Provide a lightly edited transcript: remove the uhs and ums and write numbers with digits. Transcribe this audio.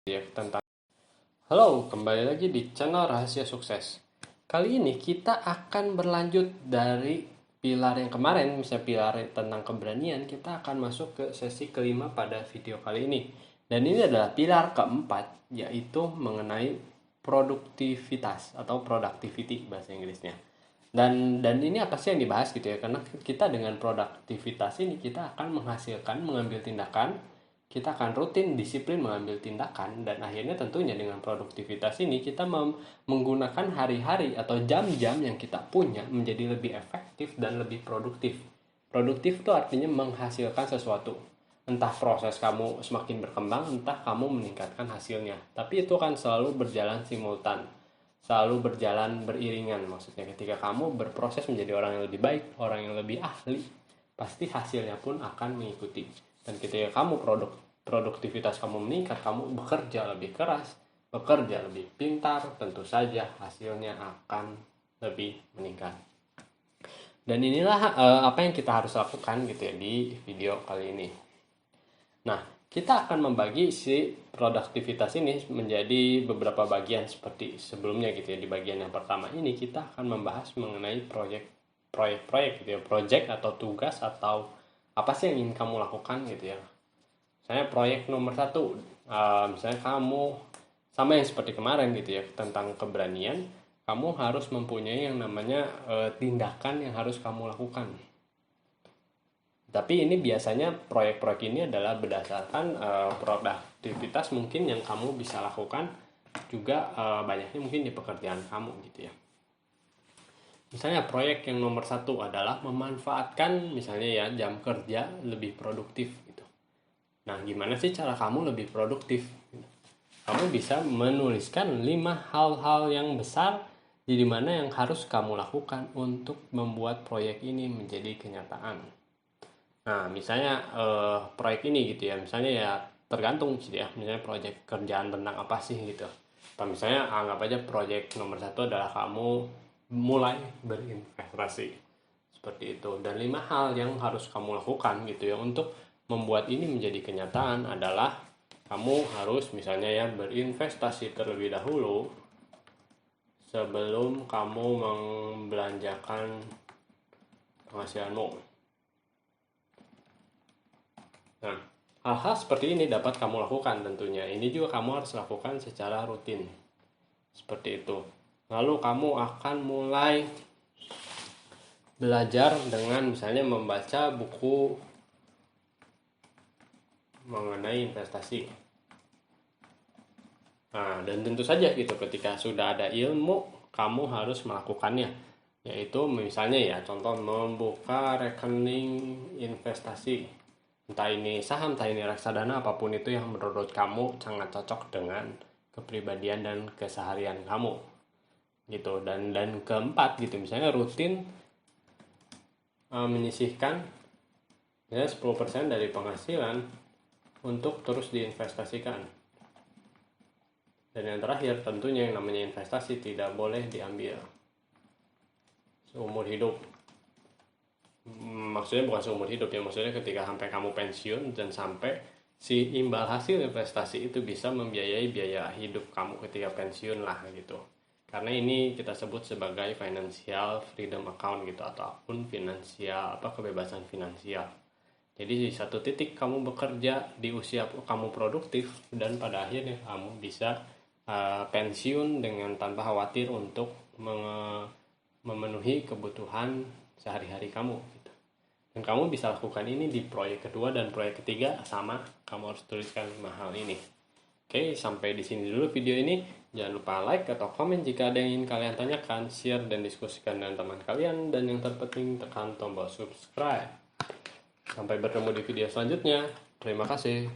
ya tentang Halo, kembali lagi di channel Rahasia Sukses. Kali ini kita akan berlanjut dari pilar yang kemarin, misalnya pilar tentang keberanian, kita akan masuk ke sesi kelima pada video kali ini. Dan ini adalah pilar keempat, yaitu mengenai produktivitas atau productivity bahasa Inggrisnya. Dan ini apa sih yang dibahas gitu ya? Karena kita dengan produktivitas ini kita akan menghasilkan, mengambil tindakan, kita akan rutin disiplin mengambil tindakan, dan akhirnya tentunya dengan produktivitas ini kita menggunakan hari-hari atau jam-jam yang kita punya menjadi lebih efektif dan lebih produktif. Produktif itu artinya menghasilkan sesuatu. Entah proses kamu semakin berkembang, entah kamu meningkatkan hasilnya. Tapi itu kan selalu berjalan simultan, selalu berjalan beriringan. Maksudnya ketika kamu berproses menjadi orang yang lebih baik, orang yang lebih ahli, pasti hasilnya pun akan mengikuti. Dan ketika kamu produktivitas kamu meningkat, kamu bekerja lebih keras, bekerja lebih pintar, tentu saja hasilnya akan lebih meningkat. Dan inilah apa yang kita harus lakukan gitu ya di video kali ini. Nah, kita akan membagi si produktivitas ini menjadi beberapa bagian seperti sebelumnya gitu ya. Di bagian yang pertama ini kita akan membahas mengenai proyek gitu ya, project atau tugas atau apa sih yang ingin kamu lakukan gitu ya. Misalnya proyek nomor satu, misalnya kamu sama yang seperti kemarin gitu ya tentang keberanian, kamu harus mempunyai yang namanya tindakan yang harus kamu lakukan. Tapi ini biasanya proyek-proyek ini adalah berdasarkan produktivitas mungkin yang kamu bisa lakukan juga banyaknya mungkin di pekerjaan kamu gitu ya. Misalnya proyek yang nomor satu adalah memanfaatkan misalnya ya jam kerja lebih produktif gitu. Nah, gimana sih cara kamu lebih produktif? Kamu bisa menuliskan 5 hal-hal yang besar di mana yang harus kamu lakukan untuk membuat proyek ini menjadi kenyataan. Nah, misalnya proyek ini gitu ya, misalnya ya tergantung gitu ya, misalnya proyek kerjaan tentang apa sih gitu. Atau misalnya anggap aja proyek nomor satu adalah kamu mulai berinvestasi seperti itu. Dan 5 hal yang harus kamu lakukan gitu ya untuk membuat ini menjadi kenyataan adalah kamu harus misalnya ya berinvestasi terlebih dahulu sebelum kamu membelanjakan penghasilanmu. Nah, hal-hal seperti ini dapat kamu lakukan tentunya. Ini juga kamu harus lakukan secara rutin. Seperti itu. Lalu kamu akan mulai belajar dengan misalnya membaca buku mengenai investasi. Nah, dan tentu saja gitu ketika sudah ada ilmu, kamu harus melakukannya. Yaitu misalnya ya, contoh membuka rekening investasi. Entah ini saham, entah ini reksadana, apapun itu yang menurut kamu sangat cocok dengan kepribadian dan keseharian kamu. Gitu. Dan keempat gitu, misalnya rutin menyisihkan ya 10% dari penghasilan untuk terus diinvestasikan. Dan yang terakhir tentunya yang namanya investasi tidak boleh diambil seumur hidup. Maksudnya bukan seumur hidup ya, maksudnya ketika sampai kamu pensiun dan sampai si imbal hasil investasi itu bisa membiayai biaya hidup kamu ketika pensiun lah gitu. Karena ini kita sebut sebagai financial freedom account gitu, ataupun finansial kebebasan finansial. Jadi di satu titik kamu bekerja di usia kamu produktif dan pada akhirnya kamu bisa pensiun dengan tanpa khawatir untuk memenuhi kebutuhan sehari-hari kamu gitu. Dan kamu bisa lakukan ini di proyek kedua dan proyek ketiga sama, kamu harus tuliskan 5 hal ini. Oke, sampai di sini dulu video ini. Jangan lupa like atau komen jika ada yang ingin kalian tanyakan, share dan diskusikan dengan teman kalian, dan yang terpenting tekan tombol subscribe. Sampai bertemu di video selanjutnya. Terima kasih.